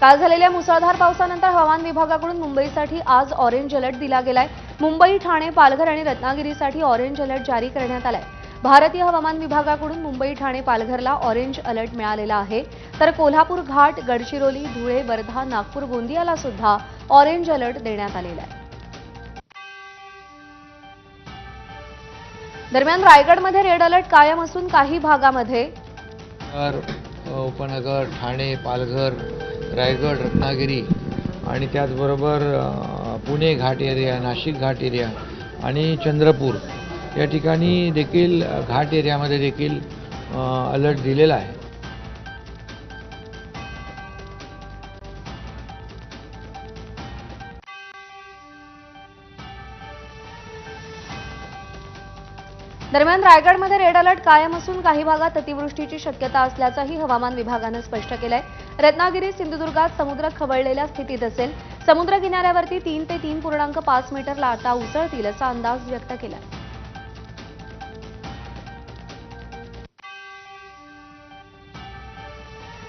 काल झालेल्या मुसळधार पावसानंतर हवामान विभागाकडून मुंबईसाठी आज ऑरेंज अलर्ट दिला गेलाय। मुंबई, ठाणे, पालघर आणि रत्नागिरीसाठी ऑरेंज अलर्ट जारी करण्यात आलाय। भारतीय हवामान विभागाकडून मुंबई, ठाणे, पालघरला ऑरेंज अलर्ट मिळालेला आहे, तर कोल्हापूर घाट, गडचिरोली, धुळे, वर्धा, नागपूर, गोंदियाला सुद्धा ऑरेंज अलर्ट देण्यात आलेला आहे। दरम्यान रायगडमध्ये रेड अलर्ट कायम असून काही भागामध्ये उपनगर, ठाणे, पालघर, रायगड, रत्नागिरी आणि त्याचबरोबर पुणे घाट एरिया, नाशिक घाट एरिया आणि चंद्रपूर या ठिकाणी देखील घाट एरियामध्ये देखील अलर्ट दिलेला आहे। दरम्यान रायगडमध्ये रेड अलर्ट कायम असून काही भागात अतिवृष्टीची शक्यता असल्याचंही हवामान विभागानं स्पष्ट केलंय। रत्नागिरी, सिंधुदुर्गात समुद्र खवळलेल्या स्थितीत असेल। समुद्र किनाऱ्यावरती 3 ते 3.5 मीटर लाटा उसळतील असा अंदाज व्यक्त केलाय।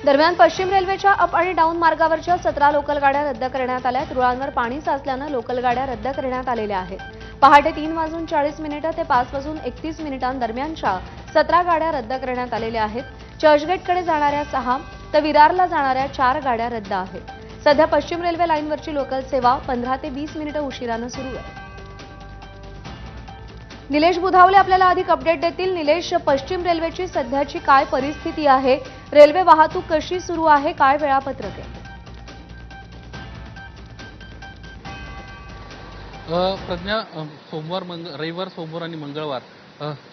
दरम्यान पश्चिम रेल्वेच्या अप आणि डाऊन मार्गावरच्या 17 लोकल गाड्या रद्द करण्यात आल्या। रुळांवर पाणी साचल्यानं लोकल गाड्या रद्द करण्यात आलेल्या आहेत। पहाटे 3:40 ते 5:31 दरम्यानच्या 17 गाड्या रद्द करण्यात आलेल्या आहेत। चर्चगेटकडे जाणाऱ्या 6 तर विरारला जाणाऱ्या 4 गाड्या रद्द आहेत। सध्या पश्चिम रेल्वे लाईनवरची लोकल सेवा 15 ते 20 मिनिटं उशिरानं सुरू आहे। निलेश बुधावले आपल्याला अधिक अपडेट देतील। निलेश, पश्चिम रेल्वेची सध्याची काय परिस्थिती आहे? रेल्वे वाहतूक कशी सुरू आहे? काय वेळापत्रक आहे? प्रज्ञा, रविवार, सोमवार आणि मंगळवार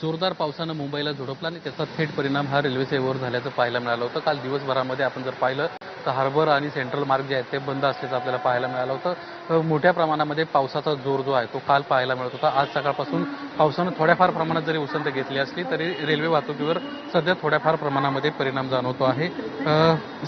जोरदार पावसानं मुंबईला झोडपला आणि त्याचा थेट परिणाम हा रेल्वे सेवेवर झाल्याचं पाहायला मिळालं होतं। काल दिवसभरामध्ये आपण जर पाहिलं तर हार्बर आणि सेंट्रल मार्ग जे आहेत ते बंद असल्याचं आपल्याला पाहायला मिळालं होतं। मोठ्या प्रमाणामध्ये पावसाचा जोर जो आहे तो काल पाहायला मिळत होता। आज सकाळपासून पावसानं थोड्याफार प्रमाणात जरी उसंत घेतली असली तरी रेल्वे वाहतुकीवर सध्या थोड्याफार प्रमाणामध्ये परिणाम जाणवतो आहे।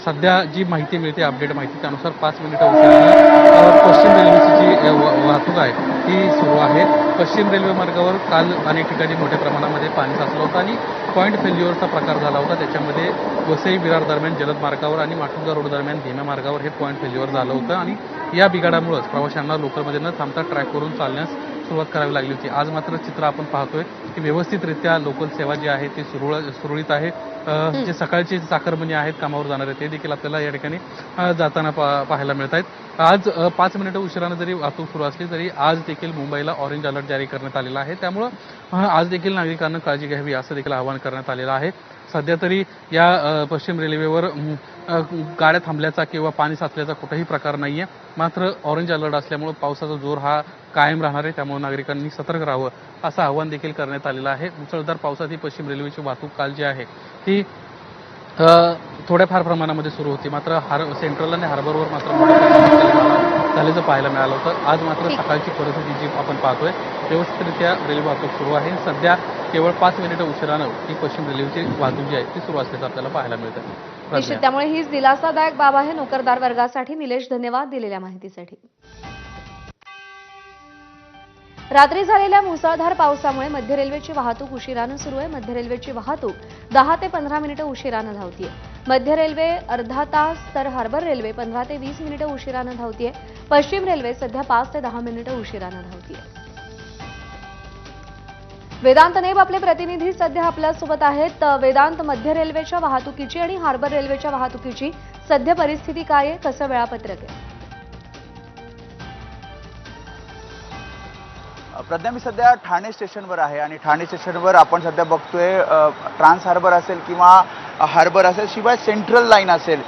सध्या जी माहिती मिळते, अपडेट माहिती त्यानुसार 5 मिनिटं उशिराने पश्चिम रेल्वेची जी वाहतूक आहे ती सुरू आहे। पश्चिम रेल्वे मार्गावर काल अनेक ठिकाणी मोठ्या प्रमाणामध्ये पाणी साचलं होतं आणि पॉईंट फेल्युअरचा प्रकार झाला होता। त्याच्यामध्ये वसई विरार दरम्यान जलद मार्गावर आणि माटुंगा रोड दरम्यान धीम्या मार्गावर हे पॉईंट फेल्युअर झालं होतं आणि या बिघाडामुळेच प्रवाशांना लोकलमध्ये न थांबता ट्रॅकवरून चालण्यास सुरुवात करावी लागली होती। आज मात्र चित्र आपण पाहतोय की व्यवस्थितरित्या लोकल सेवा जी आहे ती सुरळीत आहे। जे सकाळचे चाकरमानी आहेत कामावर जाणारे ते देखील आपल्याला या ठिकाणी जाताना पाहायला मिळत आहेत। आज 5 मिनिटं उशिरानं जरी वाहतूक सुरू असली तरी आज देखील मुंबईला ऑरेंज अलर्ट जारी करण्यात आलेला आहे। त्यामुळं आज देखील नागरिकांना काळजी घ्यावी असं देखील आवाहन करण्यात आलेलं आहे। सध्या तरी या पश्चिम रेल्वेवर गाड्या थांबल्याचा किंवा पाणी साचल्याचा कुठेही प्रकार नाहीये। मात्र ऑरेंज अलर्ट असल्यामुळे पावसाचा जोर हा कायम राहणार आहे, त्यामुळे नागरिकांनी सतर्क राहावं असं आवाहन देखील करण्यात आलेलं आहे। मुसळधार पावसात ही पश्चिम रेल्वेची वाहतूक काल जी आहे ती थोड्याफार प्रमाणामध्ये सुरू होती, मात्र सेंट्रल आणि हार्बरवर मात्र मोठ्या प्रमाणात झाल्याचं पाहायला मिळालं होतं। आज मात्र सकाळची परिस्थिती जी आपण पाहतोय व्यवस्थितरित्या रेल्वे वाहतूक सुरू आहे। सध्या केवळ 5 मिनिटं उशिरानं ही पश्चिम रेल्वेची वाहतूक जी आहे ती सुरू असल्याचं आपल्याला पाहायला मिळतं। निश्चित, त्यामुळे हीच दिलासादायक बाब आहे। नोकरदार वर्गासाठी निलेश, धन्यवाद दिलेल्या माहितीसाठी। रात्री झालेल्या मुसळधार पावसामुळे मध्य रेल्वेची वाहतूक उशिरानं सुरू आहे। मध्य रेल्वेची वाहतूक 10 ते 15 मिनिटं उशिरानं धावतीये। मध्य रेल्वे अर्धा तास तर हार्बर रेल्वे 15 ते 20 मिनिटं उशिरानं धावतीये। पश्चिम रेल्वे सध्या 5 ते 10 मिनिटं उशिरानं धावतीये। वेदांत नेब आपले प्रतिनिधी सध्या आपल्यासोबत आहेत। वेदांत, मध्य रेल्वेच्या वाहतुकीची आणि हार्बर रेल्वेच्या वाहतुकीची सध्या परिस्थिती काय आहे? कसं वेळापत्रक आहे? प्रज्ञा, मी सध्या ठाणे स्टेशनवर आहे आणि ठाणे स्टेशनवर आपण सध्या बघतोय ट्रान्स हार्बर असेल किंवा हार्बर असेल, शिवाय सेंट्रल लाईन असेल,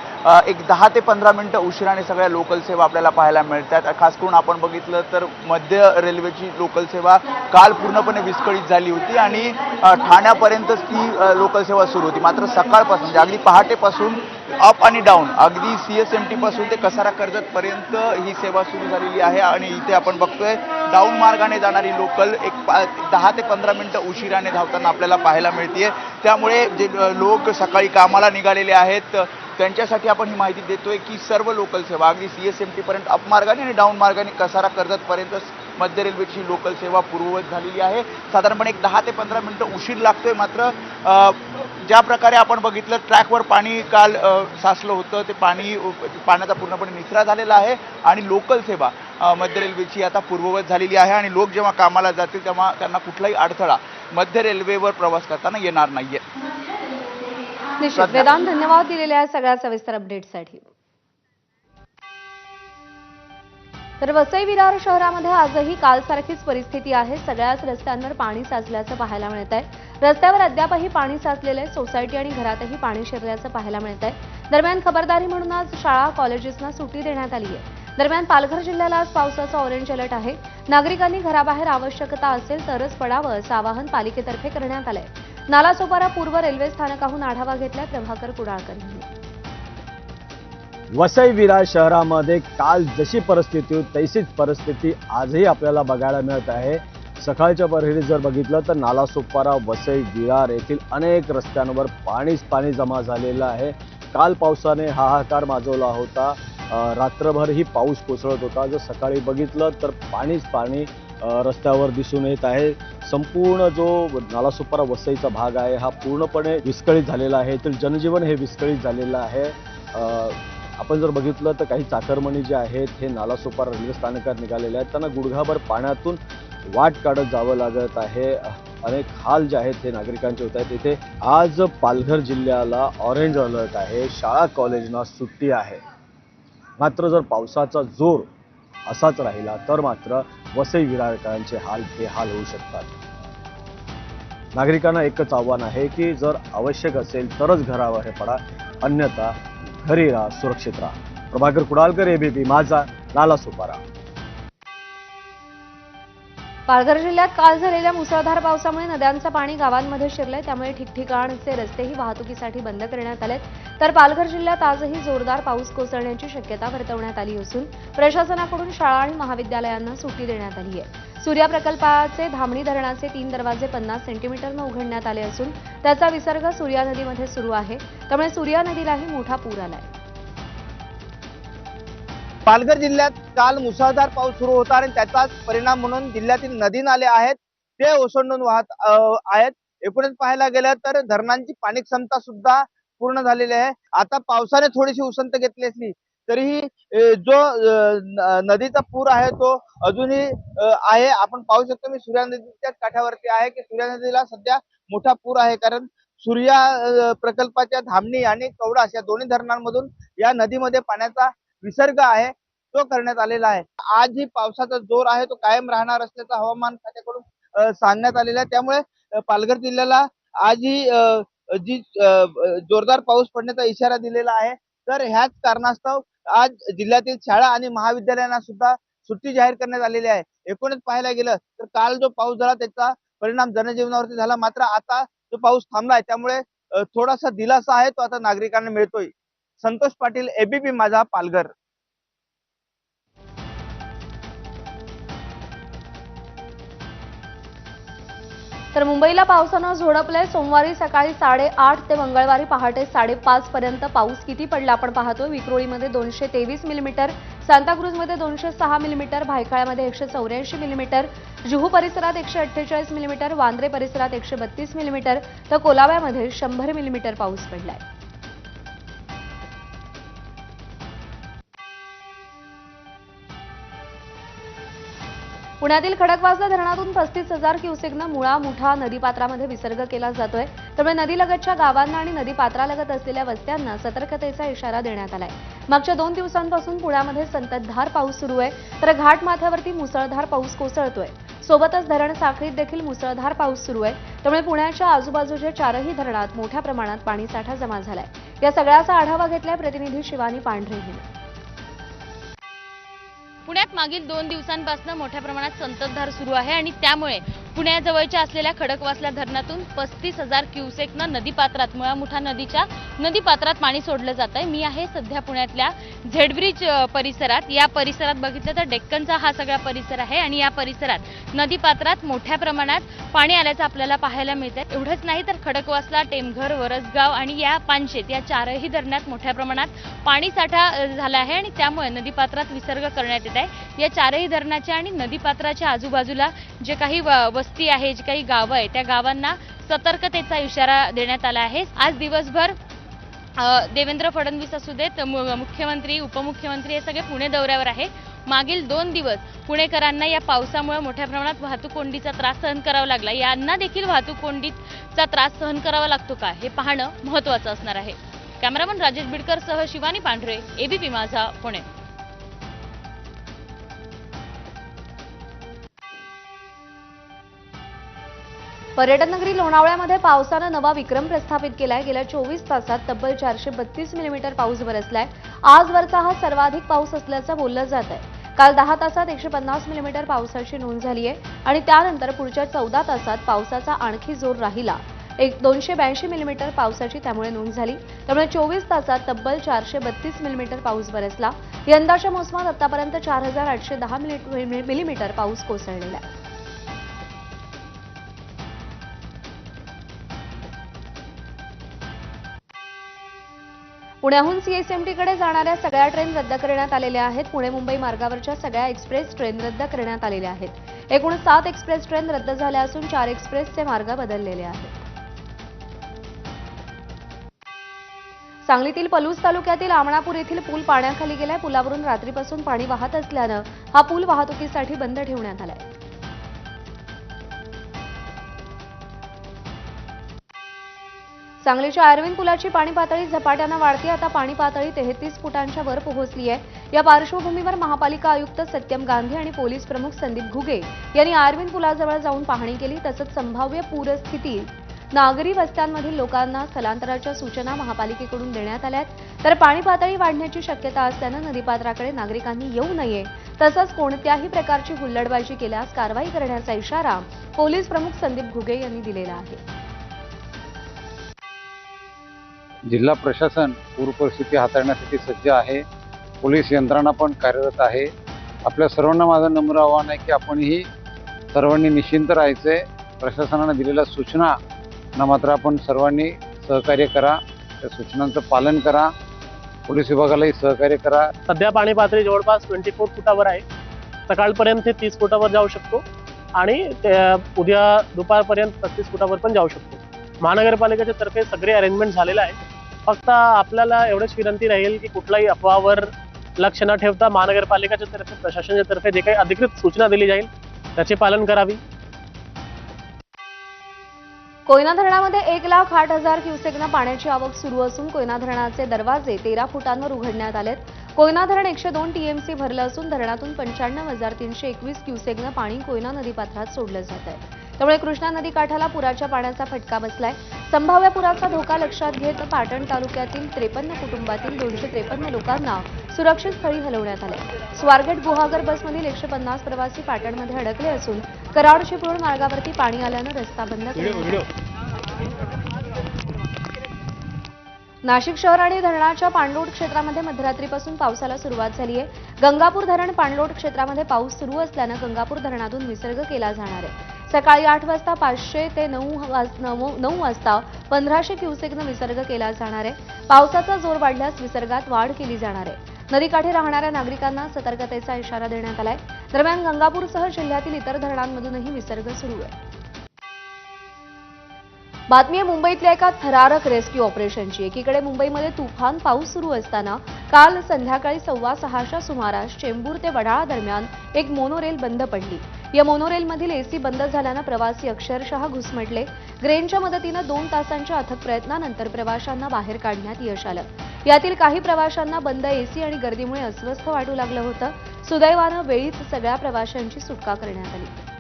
एक 10 ते 15 मिनिटं उशिराने सगळ्या लोकल सेवा आपल्याला पाहायला मिळतात। खास करून आपण बघितलं तर मध्य रेल्वेची लोकल सेवा काल पूर्णपणे विस्कळीत झाली होती आणि ठाण्यापर्यंतच ती लोकल सेवा सुरू होती। मात्र सकाळपासून म्हणजे अगदी पहाटेपासून अप आणि डाऊन, अगदी CSMT पासून ते कसारा कर्जतपर्यंत ही सेवा सुरू झालेली आहे आणि इथे आपण बघतोय डाऊन मार्गाने जाणारी लोकल एक 10 ते 15 मिनिटं उशिराने धावताना आपल्याला पाहायला मिळते। त्यामुळे जे लोक सकाळी कामाला निघालेले आहेत त्यांच्यासाठी आपण ही माहिती देतोय की सर्व लोकल सेवा अगदी CSMT पर्यंत अप मार्गाने आणि डाऊन मार्गाने कसारा कर्जतपर्यंत मध्य रेल्वेची लोकल सेवा पूर्ववत झालेली आहे। साधारणपणे एक 10 ते 15 मिनिटं उशीर लागतोय, मात्र ज्या प्रकारे आपण बघितलं ट्रॅकवर पाणी काल साचलं होतं ते पाण्याचा पूर्णपणे निचरा झालेला आहे आणि लोकल सेवा मध्य रेल्वेची आता पूर्ववत झालेली आहे आणि लोक जेव्हा कामाला जातील तेव्हा त्यांना कुठलाही अडथळा मध्य रेल्वेवर प्रवास करताना येणार नाहीये. निश्चित वेदांत, धन्यवाद दिलेल्या सगळ्या सविस्तर अपडेटसाठी. तर वसई विरार शहरामध्ये आजही कालसारखीच परिस्थिती आहे. सगळ्याच रस्त्यांवर पाणी साचल्याचं पाहायला मिळत आहे. रस्त्यावर अद्यापही पाणी साचलेलं आहे. सोसायटी आणि घरातही पाणी शिरल्याचं पाहायला मिळत आहे. दरम्यान खबरदारी म्हणून आज शाळा कॉलेजेसना सुट्टी देण्यात आली आहे. दरम्यान पालघर जिल्ह्याला आज पावसाचा ऑरेंज अलर्ट आहे. नागरिकांनी घराबाहेर आवश्यकता असेल तरच पडावं असं आवाहन पालिकेतर्फे करण्यात आलंय. नालासोपारा पूर्व रेल्वे स्थानकाहून आढावा घेतलाय प्रभाकर कुडाळकर यांनी. वसई विरार शहरामध्ये काल जशी परिस्थिती होती तशीच परिस्थिती आजही आपल्याला बघायला मिळत आहे. सकाळच्या प्रहरी जर बघितलं तर नालासोपारा वसई विरार येथील अनेक रस्त्यांवर पाणी जमा झालेलं आहे. काल पावसाने हाहाकार माजवला होता. रात्रभरही पाऊस कोसळत होता. जर सकाळी बघितलं तर पाणी रस्त्यावर दिसून येत आहे. संपूर्ण जो नालासोपारा वसईचा भाग आहे हा पूर्णपणे विस्कळीत झालेला आहे. तर जनजीवन हे विस्कळीत झालेलं आहे. आपण जर बघितलं तर काही चाकरमणी जे आहेत हे नालासोपारा रेल्वे स्थानकात निघालेले आहेत. त्यांना गुडघाभर पाण्यातून वाट काढत जावं लागत आहे. अनेक हाल जे आहेत हे नागरिकांचे होत आहेत. इथे आज पालघर जिल्ह्याला ऑरेंज अलर्ट आहे. शाळा कॉलेजना सुट्टी आहे. मात्र जर पावसाचा जोर असाच राहिला तर मात्र वसई विरारकरांचे हाल बेहाल होऊ शकतात. नागरिकांना एकच आव्हान आहे की जर आवश्यक असेल तरच घराबाहेर पडा, अन्यथा घरी राहा, सुरक्षित राहा. प्रभाकर कुडाळकर, एबीपी माझा, नालासोपारा. पालघर जिल्ह्यात काल झालेल्या मुसळधार पावसामुळे नद्यांचं पाणी गावांमध्ये शिरलंय. त्यामुळे ठिकठिकाणचे रस्तेही वाहतुकीसाठी बंद करण्यात आलेत. तर पालघर जिल्ह्यात आजही जोरदार पाऊस कोसळण्याची शक्यता वर्तवण्यात आली असून प्रशासनाकडून शाळा आणि महाविद्यालयांना सुट्टी देण्यात आली आहे. सूर्या प्रकल्पाचे धामणी धरणाचे 3 दरवाजे 50 सेंटीमीटरनं उघडण्यात आले असून त्याचा विसर्ग सूर्या नदीमध्ये सुरू आहे. त्यामुळे सूर्या नदीलाही मोठा पूर आलाय. पालघर जिल्ह्यात काल मुसळधार पाऊस सुरू होता आणि त्याचाच परिणाम म्हणून जिल्ह्यातील नदी नाले आहेत ते ओसंडून वाहत आहेत. एकूणच पाहायला गेलं तर धरणांची पाणी क्षमता सुद्धा पूर्ण झालेली आहे. आता पावसाने थोडीशी उसंत घेतली असली तरीही जो नदीचा पूर आहे तो अजूनही आहे. आपण पाहू शकतो मी सूर्या नदीच्या काठावरती आहे की सूर्या नदीला सध्या मोठा पूर आहे. कारण सूर्या प्रकल्पाच्या धामणी आणि कवडास या दोन्ही धरणांमधून या नदीमध्ये पाण्याचा विसर्ग आहे तो करण्यात आलेला आहे. आज ही पावसाचा जोर आहे तो कायम राहणार असल्याचं हवामान खात्याकडून सांगण्यात आलेलं आहे. त्यामुळे पालघर जिल्ह्याला आज ही जोरदार पाऊस पडण्याचा इशारा दिलेला आहे. तर ह्याच कारणास्तव आज जिल्ह्यातील शाळा आणि महाविद्यालयांना सुद्धा सुट्टी जाहीर करण्यात आलेली आहे. एकूणच पाहायला गेलं तर काल जो पाऊस झाला त्याचा परिणाम जनजीवनावरती झाला. मात्र आता जो पाऊस थांबलाय त्यामुळे थोडासा दिलासा आहे तो आता नागरिकांना मिळतोय. संतोष पाटील, एबीपी माझा, पालघर. तर मुंबईला पावसानं झोडपलंय. सोमवारी सकाळी 8:30 ते मंगळवारी पहाटे 5:30 पर्यंत पाऊस किती पडला आपण पाहतोय. विक्रोळीमध्ये 223 मिलीमीटर, सांताक्रूजमध्ये 206 मिलीमीटर, भायखळ्यामध्ये 184 मिलीमीटर, जुहू परिसरात 148 मिलीमीटर, वांद्रे परिसरात 132 मिलीमीटर तर कोलाव्यामध्ये 100 मिलीमीटर पाऊस पडलाय. पुण्यातील खडकवासला धरणातून 35,000 क्युसेकनं मुळा मुठा नदीपात्रामध्ये विसर्ग केला जातोय. त्यामुळे नदीलगतच्या गावांना आणि नदीपात्रालगत असलेल्या वस्त्यांना सतर्कतेचा इशारा देण्यात आलाय. मागच्या 2 दिवसांपासून पुण्यामध्ये संततधार पाऊस सुरू आहे. तर घाटमाथ्यावरती मुसळधार पाऊस कोसळतोय. सोबतच धरण साखळीत देखील मुसळधार पाऊस सुरू आहे. त्यामुळे पुण्याच्या आजूबाजूच्या 4ही धरणात मोठ्या प्रमाणात पाणीसाठा जमा झालाय. या सगळ्याचा आढावा घेतलाय प्रतिनिधी शिवानी पांढरे यांनी. पुण्यात मागील 2 दिवसांपासून मोठ्या प्रमाणात संततधार सुरू आहे आणि त्यामुळे पुण्याजवळच्या असलेल्या खडकवासला धरणातून 35,000 क्युसेकनं नदीपात्रात मुळामुठा नदीच्या नदीपात्रात पाणी सोडलं जात आहे. मी आहे सध्या पुण्यातल्या झेड ब्रिज परिसरात. या परिसरात बघितलं तर डेक्कनचा हा सगळा परिसर आहे आणि या परिसरात नदीपात्रात मोठ्या प्रमाणात पाणी आल्याचं आपल्याला पाहायला मिळतंय. एवढंच नाही तर खडकवासला, टेमघर, वरसगाव आणि या पानशेत या 4ही धरणात मोठ्या प्रमाणात पाणीसाठा झाला आहे आणि त्यामुळे नदीपात्रात विसर्ग करण्यात येत आहे. या 4ही धरणाच्या आणि नदीपात्राच्या आजूबाजूला जे काही वस्ती आहे, जी काही गावं आहे त्या गावांना सतर्कतेचा इशारा देण्यात आला आहे। आज दिवसभर देवेंद्र फडणवीस असू देत, मुख्यमंत्री, उपमुख्यमंत्री हे सगळे पुणे दौऱ्यावर आहे। मागील 2 दिवस पुणेकरांना या पावसामुळे मोठ्या प्रमाणात वाहतूक कोंडीचा त्रास सहन करावा लागला। यांना देखील वाहतूक कोंडीचा त्रास सहन करावा लागतो का, हे पाहणं महत्त्वाचं असणार आहे। कॅमेरामन राजेश बिडकर सह शिवानी पांढरे, एबीपी माझा, पुणे। पर्यटन नगरी लोणावळ्यामध्ये पावसानं नवा विक्रम प्रस्थापित केलाय। गेल्या 24 तासात तब्बल 432 मिलीमीटर पाऊस बरसलाय। आजवरचा हा सर्वाधिक पाऊस असल्याचं बोललं जात आहे। काल 10 तासात 150 मिलीमीटर पावसाची नोंद झाली आहे आणि त्यानंतर पुढच्या 14 तासात पावसाचा आणखी जोर राहिला। 282 मिलीमीटर पावसाची त्यामुळे नोंद झाली। त्यामुळे 24 तासात तब्बल 432 मिलीमीटर पाऊस बरसला। यंदाच्या मोसमात आतापर्यंत 4810 मिलीमीटर पाऊस कोसळलेला आहे। पुण्याहून सीएसएमटीकडे जाणाऱ्या सगळ्या ट्रेन रद्द करण्यात आलेल्या आहेत। पुणे मुंबई मार्गावरच्या सगळ्या एक्सप्रेस ट्रेन रद्द करण्यात आलेल्या आहेत। एकूण 7 एक्सप्रेस ट्रेन रद्द झाल्या असून 4 एक्सप्रेसचे मार्ग बदललेले आहेत। सांगलीतील पलूस तालुक्यातील आमणापूर येथील पूल पाण्याखाली गेलाय। पुलावरून रात्रीपासून पाणी वाहत असल्यानं हा पूल वाहतुकीसाठी बंद ठेवण्यात आलाय। सांगलीच्या अरविंद पुलाची पाणी पातळी झपाट्यानं वाढते। आता पाणी पातळी 33 फुटांच्या वर पोहोचली आहे। या पार्श्वभूमीवर महापालिका आयुक्त सत्यम गांधी आणि पोलीस प्रमुख संदीप घुगे यांनी अरविंद पुलाजवळ जाऊन पाहणी केली। तसंच संभाव्य पूरस्थितीत नागरी वस्त्यांमधील लोकांना स्थलांतराच्या सूचना महापालिकेकडून देण्यात आल्या आहेत। तर पाणी पातळी वाढण्याची शक्यता असल्यानं नदीपात्राकडे नागरिकांनी येऊ नये, तसंच कोणत्याही प्रकारची हुल्लडबाजी केल्यास कारवाई करण्याचा इशारा पोलीस प्रमुख संदीप घुगे यांनी दिलेला आहे। जिल्हा प्रशासन पूर परिस्थिती हाताळण्यासाठी सज्ज आहे। पोलीस यंत्रणा पण कार्यरत आहे। आपल्या सर्वांना माझं नम्र आवाहन आहे की आपणही सर्वांनी निश्चिंत राहायचे। प्रशासनाने दिलेल्या सूचना मात्र आपण सर्वांनी सहकार्य करा, त्या सूचनांचं पालन करा, पोलीस विभागालाही सहकार्य करा। सध्या पाणी पातळी जवळपास 24 फुटावर आहे। सकाळपर्यंत ते 30 फुटावर जाऊ शकतो आणि उद्या दुपारपर्यंत 35 फुटावर पण जाऊ शकतो। महानगरपालिकेच्या तर्फे सगळे अरेंजमेंट झालेले आहे। फक्त आपल्याला एवढंच विनंती राहील की कुठल्याही अफवावर लक्ष न ठेवता महानगरपालिकेच्या तर्फे, प्रशासनाच्या तर्फे जे काही अधिकृत सूचना दिली जाईल त्याचे पालन करावी। कोयना धरणामध्ये 1,08,000 क्युसेकनं पाण्याची आवक सुरू असून कोयना धरणाचे दरवाजे 13 फुटांवर उघडण्यात आलेत। कोयना धरण 102 टीएमसी भरलं असून धरणातून 95,321 क्युसेकनं पाणी कोयना नदीपात्रात सोडलं जात आहे। त्यामुळे कृष्णा नदीकाठाला पुराच्या पाण्याचा फटका बसलाय। संभाव्य पुराचा धोका लक्षात घेत पाटण तालुक्यातील 53 कुटुंबातील 253 लोकांना सुरक्षित स्थळी हलवण्यात आले। स्वारगेट गुहागर बसमधील 150 प्रवासी पाटणमध्ये अडकले असून कराड चिपळूण मार्गावरती पाणी आल्यानं रस्ता बंद करण्यात आला। नाशिक शहर आणि धरणाच्या पाणलोट क्षेत्रामध्ये मध्यरात्रीपासून पावसाला सुरुवात झाली आहे। गंगापूर धरण पाणलोट क्षेत्रामध्ये पाऊस सुरू असल्यानं गंगापूर धरणातून विसर्ग केला जाणार आहे। सकाळी 8 वाजता 500 ते 9 वाजता 1500 क्युसेकनं विसर्ग केला जाणार आहे। पावसाचा जोर वाढल्यास विसर्गात वाढ केली जाणार आहे। नदीकाठी राहणाऱ्या नागरिकांना सतर्कतेचा इशारा देण्यात आलाय। दरम्यान गंगापूरसह जिल्ह्यातील इतर धरणांमधूनही विसर्ग सुरू आहे। बातमी आहे मुंबईतल्या एका थरारक रेस्क्यू ऑपरेशनची। एकीकडे मुंबईमध्ये तुफान पाऊस सुरू असताना काल संध्याकाळी 6:15च्या सुमारास चेंबूर ते वडाळा दरम्यान एक मोनोरेल बंद पडली। या मोनोरेलमधील एसी बंद झाल्यानं प्रवासी अक्षरशः घुसमटले। ग्रेनच्या मदतीनं 2 तासांच्या अथक प्रयत्नानंतर प्रवाशांना बाहेर काढण्यात यश आलं। यातील काही प्रवाशांना बंद एसी आणि गर्दीमुळे अस्वस्थ वाटू लागलं होतं। सुदैवानं वेळीच सगळ्या प्रवाशांची सुटका करण्यात आली।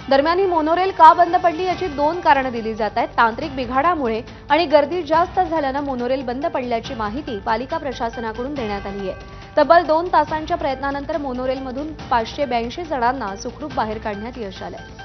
दरम्यान ही मोनोरेल का बंद पडली याची 2 कारणं दिली जात आहेत। तांत्रिक बिघाडामुळे आणि गर्दी जास्त झाल्यानं मोनोरेल बंद पडल्याची माहिती पालिका प्रशासनाकडून देण्यात आली आहे। तब्बल 2 तासांच्या प्रयत्नानंतर मोनोरेलमधून 582 जणांना सुखरूप बाहेर काढण्यात यश आलंय।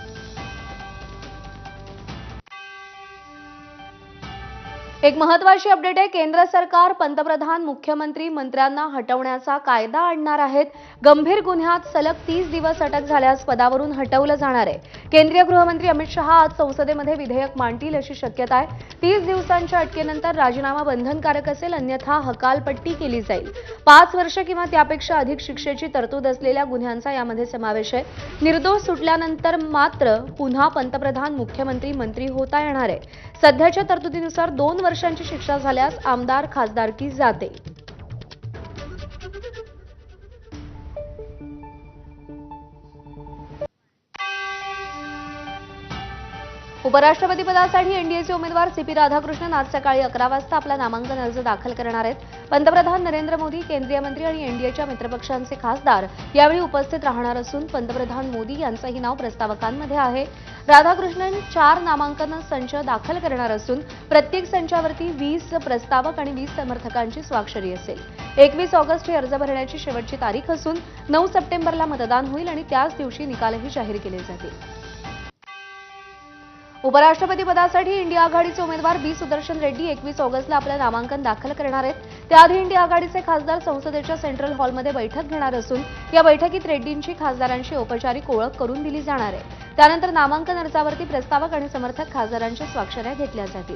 एक महत्त्वाची अपडेट आहे. केंद्र सरकार पंतप्रधान, मुख्यमंत्री, मंत्र्यांना हटवण्याचा कायदा आणणार आहेत. गंभीर गुन्ह्यात सलग 30 दिवस अटक झाल्यास पदावरून हटवलं जाणार आहे. केंद्रीय गृहमंत्री अमित शहा आज संसदेमध्ये विधेयक मांडतील अशी शक्यता आहे. 30 दिवसांच्या अटकेनंतर राजीनामा बंधनकारक असेल, अन्यथा हकालपट्टी केली जाईल. 5 वर्ष किंवा त्यापेक्षा अधिक शिक्षेची तरतूद असलेल्या गुन्ह्यांचा यामध्ये समावेश आहे. निर्दोष सुटल्यानंतर मात्र पुन्हा पंतप्रधान, मुख्यमंत्री, मंत्री होता येणार आहे. सध्याच्या तरतुदीनुसार 2 वर्षांची शिक्षा झाल्यास आमदार, खासदारकी जाते. उपराष्ट्रपती पदासाठी एनडीएचे उमेदवार सीपी राधाकृष्णन आज सकाळी 11 वाजता आपला नामांकन अर्ज दाखल करणार आहेत. पंतप्रधान नरेंद्र मोदी, केंद्रीय मंत्री आणि एनडीएच्या मित्रपक्षांचे खासदार यावेळी उपस्थित राहणार असून पंतप्रधान मोदी यांचंही नाव प्रस्तावकांमध्ये आहे. राधाकृष्णन 4 नामांकन संच दाखल करणार असून प्रत्येक संचावरती 20 प्रस्तावक आणि 20 समर्थकांची स्वाक्षरी असेल. 21 ऑगस्ट ही अर्ज भरण्याची शेवटची तारीख असून 9 सप्टेंबरला मतदान होईल आणि त्याच दिवशी निकालही जाहीर केले जातील. उपराष्ट्रपती पदासाठी इंडिया आघाडीचे उमेदवार बी सुदर्शन रेड्डी 21 ऑगस्टला आपलं नामांकन दाखल करणार आहेत. त्याआधी इंडिया आघाडीचे खासदार संसदेच्या सेंट्रल हॉलमध्ये बैठक घेणार असून या बैठकीत रेड्डींची खासदारांशी औपचारिक ओळख करून दिली जाणार आहे. त्यानंतर नामांकन अर्जावरती प्रस्तावक आणि समर्थक खासदारांच्या स्वाक्षऱ्या घेतल्या जातील.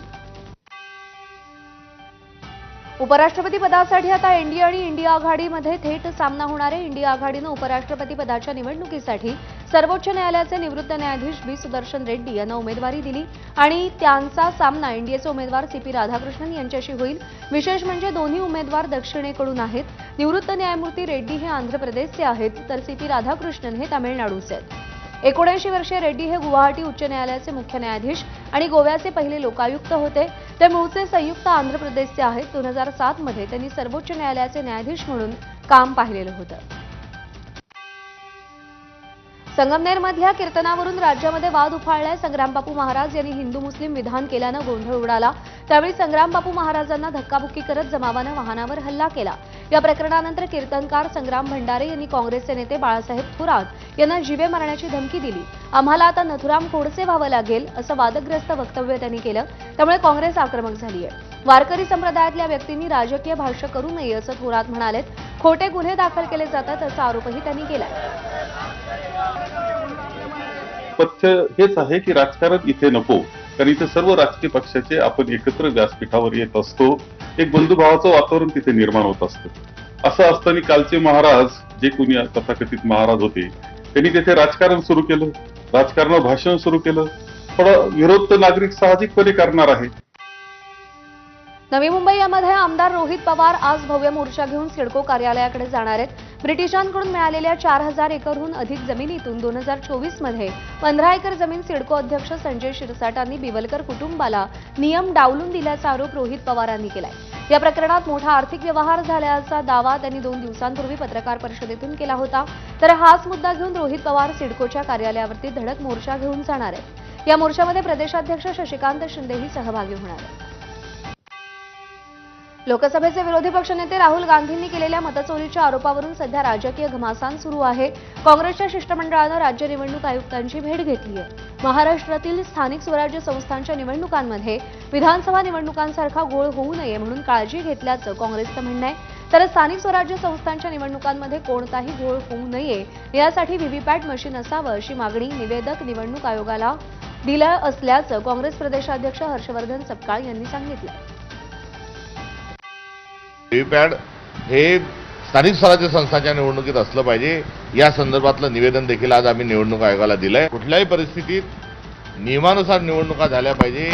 उपराष्ट्रपती पदासाठी आता एनडीए आणि इंडिया आघाडीमध्ये थेट सामना होणार आहे. इंडिया आघाडीनं उपराष्ट्रपती पदाच्या निवडणुकीसाठी सर्वोच्च न्यायालयाचे निवृत्त न्यायाधीश बी सुदर्शन रेड्डी यांना उमेदवारी दिली आणि त्यांचा सामना एनडीएचे उमेदवार सीपी राधाकृष्णन यांच्याशी होईल. विशेष म्हणजे दोन्ही उमेदवार दक्षिणेकडून आहेत. निवृत्त न्यायमूर्ती रेड्डी हे आंध्र प्रदेशचे आहेत तर सीपी राधाकृष्णन हे तामिळनाडूचे आहेत. 79 वर्षीय रेड्डी हे गुवाहाटी उच्च न्यायालयाचे मुख्य न्यायाधीश आणि गोव्याचे पहिले लोकायुक्त होते. ते मूळचे संयुक्त आंध्र प्रदेशचे आहेत. 2007 मध्ये त्यांनी सर्वोच्च न्यायालयाचे न्यायाधीश म्हणून काम पाहिलेलं होतं. संगमनेरमधल्या कीर्तनावरून राज्यामध्ये वाद उफाळलाय. संग्रामबापू महाराज यांनी हिंदू मुस्लिम विधान केल्यानं गोंधळ उडाला. त्यावेळी संग्रामबापू महाराजांना धक्काबुक्की करत जमावानं वाहनावर हल्ला केला. या प्रकरणानंतर कीर्तनकार संग्राम भंडारे यांनी काँग्रेसचे नेते बाळासाहेब थोरात यांना जीवे मारण्याची धमकी दिली. आम्हाला आता नथुराम गोडसे व्हावं लागेल असं वादग्रस्त वक्तव्य त्यांनी केलं. त्यामुळे काँग्रेस आक्रमक झाली आहे. वारकरी संप्रदायातल्या व्यक्तींनी राजकीय भाष्य करू नये असं थोरात म्हणालेत. खोटे गुन्हे दाखल केले जातात असा आरोपही त्यांनी केलाय. पथ्य हेच आहे की राजकारण इथे नको, कारण इथे सर्व राजकीय पक्षाचे आपण एकत्र व्यासपीठावर येत असतो. एक बंधुभावाचं वातावरण तिथे निर्माण होत असतं. असं असताना कालचे महाराज, जे कोणी तथाकथित महाराज होते, त्यांनी तिथे राजकारण सुरू केलं, राजकारणावर भाषण सुरू केलं. पण विरोध तर नागरिक साहजिकपणे करणार आहे. नवी मुंबई यामध्ये आमदार रोहित पवार आज भव्य मोर्चा घेऊन सिडको कार्यालयाकडे जाणार आहेत. ब्रिटिशांकडून मिळालेल्या 4000 एकरहून अधिक जमिनीतून 2024 मध्ये 15 एकर जमीन सिडको अध्यक्ष संजय शिरसाटांनी बिवलकर कुटुंबाला नियम डावलून दिल्याचा आरोप रोहित पवारांनी केलाय. या प्रकरणात मोठा आर्थिक व्यवहार झाल्याचा दावा त्यांनी 2 दिवसांपूर्वी पत्रकार परिषदेतून केला होता. तर हाच मुद्दा घेऊन रोहित पवार सिडकोच्या कार्यालयावरती धडक मोर्चा घेऊन जाणार आहेत. या मोर्चामध्ये प्रदेशाध्यक्ष शशिकांत शिंदेही सहभागी होणार आहेत. लोकसभेचे विरोधी पक्षनेते राहुल गांधींनी केलेल्या मतचोरीच्या आरोपावरून सध्या राजकीय घमासान सुरू आहे. काँग्रेसच्या शिष्टमंडळानं राज्य निवडणूक आयुक्तांची भेट घेतली आहे. महाराष्ट्रातील स्थानिक स्वराज्य संस्थांच्या निवडणुकांमध्ये विधानसभा निवडणुकांसारखा घोळ होऊ नये म्हणून काळजी घेतल्याचं काँग्रेसचं म्हणणं आहे. तर स्थानिक स्वराज्य संस्थांच्या निवडणुकांमध्ये कोणताही घोळ होऊ नये यासाठी व्हीव्हीपॅट मशीन असावं अशी मागणी निवेदक निवडणूक आयोगाला दिलं असल्याचं काँग्रेस प्रदेशाध्यक्ष हर्षवर्धन सपकाळ यांनी सांगितलं. व्हीव्हीपॅट हे स्थानिक स्वराज्य संस्थांच्या निवडणुकीत असलं पाहिजे या संदर्भातलं निवेदन देखील आज आम्ही निवडणूक आयोगाला दिलंय. कुठल्याही परिस्थितीत नियमानुसार निवडणुका झाल्या पाहिजे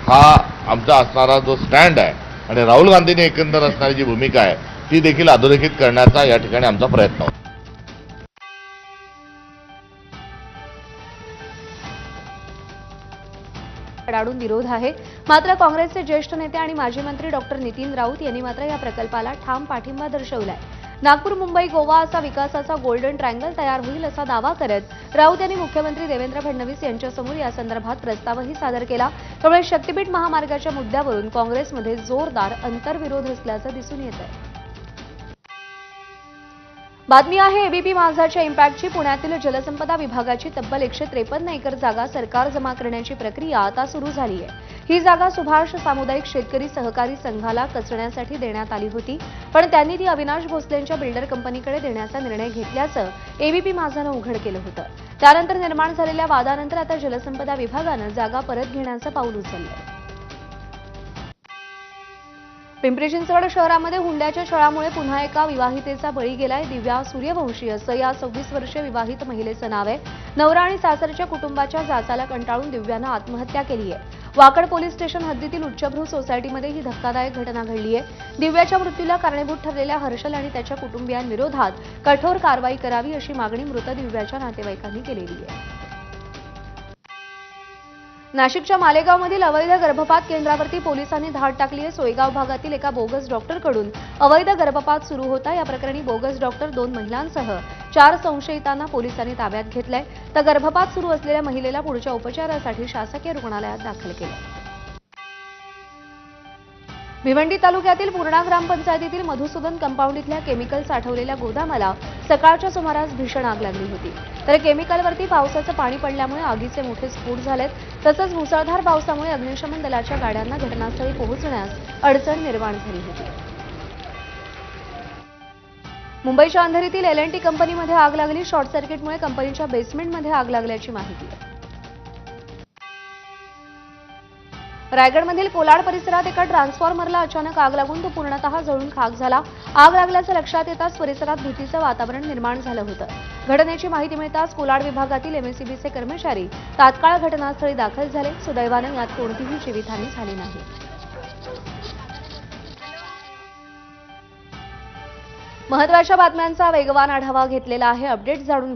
हा आमचा असणारा जो स्टँड आहे आणि राहुल गांधींनी एकंदर असणारी जी भूमिका आहे ती देखील अधोरेखित करण्याचा या ठिकाणी आमचा प्रयत्न होता. कडाडून विरोध आहे. मात्र काँग्रेसचे ज्येष्ठ नेते आणि माजी मंत्री डॉक्टर नितीन राऊत यांनी मात्र या प्रकल्पाला ठाम पाठिंबा दर्शवलाय. नागपूर, मुंबई, गोवा असा विकासाचा गोल्डन ट्रायंगल तयार होईल असा दावा करत राऊत यांनी मुख्यमंत्री देवेंद्र फडणवीस यांच्यासमोर या संदर्भात प्रस्तावही सादर केला. त्यामुळे शक्तीपीठ महामार्गाच्या मुद्द्यावरून काँग्रेसमध्ये जोरदार अंतर्विरोध असल्याचं दिसून येत आहे. बातमी आहे एबीपी माझाच्या इम्पॅक्टची. पुण्यातील जलसंपदा विभागाची तब्बल 153 एकर जागा सरकार जमा करण्याची प्रक्रिया आता सुरू झाली आहे. ही जागा सुभाष सामुदायिक शेतकरी सहकारी संघाला कचण्यासाठी देण्यात आली होती, पण त्यांनी ती अविनाश भोसलेंच्या बिल्डर कंपनीकडे देण्याचा निर्णय घेतल्याचं एबीपी माझानं उघड केलं होतं. त्यानंतर निर्माण झालेल्या वादानंतर आता जलसंपदा विभागानं जागा परत घेण्याचं पाऊल उचललंय. पिंपरी चिंचवड शहरामध्ये हुंड्याच्या छळामुळे पुन्हा एका विवाहितेचा बळी गेलाय. दिव्या सूर्यवंशी असं या 26 वर्षीय विवाहित महिलेचं नाव आहे. नवरा आणि सासरच्या कुटुंबाच्या जाचाला कंटाळून दिव्यानं आत्महत्या केली आहे. वाकड पोलीस स्टेशन हद्दीतील उच्चभ्रू सोसायटीमध्ये ही धक्कादायक घटना घडली आहे. दिव्याच्या मृत्यूला कारणीभूत ठरलेल्या हर्षल आणि त्याच्या कुटुंबियांविरोधात कठोर कारवाई करावी अशी मागणी मृत दिव्याच्या नातेवाईकांनी केलेली आहे. नाशिकच्या मालेगावमधील अवैध गर्भपात केंद्रावरती पोलिसांनी धाड टाकली आहे. सोयगाव भागातील एका बोगस डॉक्टरकडून अवैध गर्भपात सुरू होता. या प्रकरणी बोगस डॉक्टर 2 महिलांसह 4 संशयितांना पोलिसांनी ताब्यात घेतलंय. तर गर्भपात सुरू असलेल्या महिलेला पुढच्या उपचारासाठी शासकीय रुग्णालयात दाखल केलं. भिवंडी तालुक्यातील पूर्णा ग्रामपंचायतीतील मधुसूदन कंपाऊंड इथल्या केमिकल साठवलेल्या गोदामाला सकाळच्या सुमारास भीषण आग लागली होती. तर केमिकलवरती पावसाचं पाणी पडल्यामुळे आगीचे मोठे स्फोट झालेत. तसंच मुसळधार पावसामुळे अग्निशमन दलाच्या गाड्यांना घटनास्थळी पोहोचण्यास अडचण निर्माण झाली होती. मुंबईच्या अंधेरीतील L&T कंपनीमध्ये आग लागली. शॉर्ट सर्किटमुळे कंपनीच्या बेसमेंटमध्ये आग लागल्याची माहिती आहे. रायगडमधील कोलाड परिसरात एका ट्रान्सफॉर्मरला अचानक आग लागून तो पूर्णतः जळून खाक झाला. आग लागल्याचं लक्षात येताच परिसरात भीतीचं वातावरण निर्माण झालं होतं. घटनेची माहिती मिळताच कोलाड विभागातील MSEBचे कर्मचारी तात्काळ घटनास्थळी दाखल झाले. सुदैवानं यात कोणतीही जीवितहानी झाली नाही. महत्त्वाच्या बातम्यांचा वेगवान आढावा घेतलेला आहे. अपडेट जाणून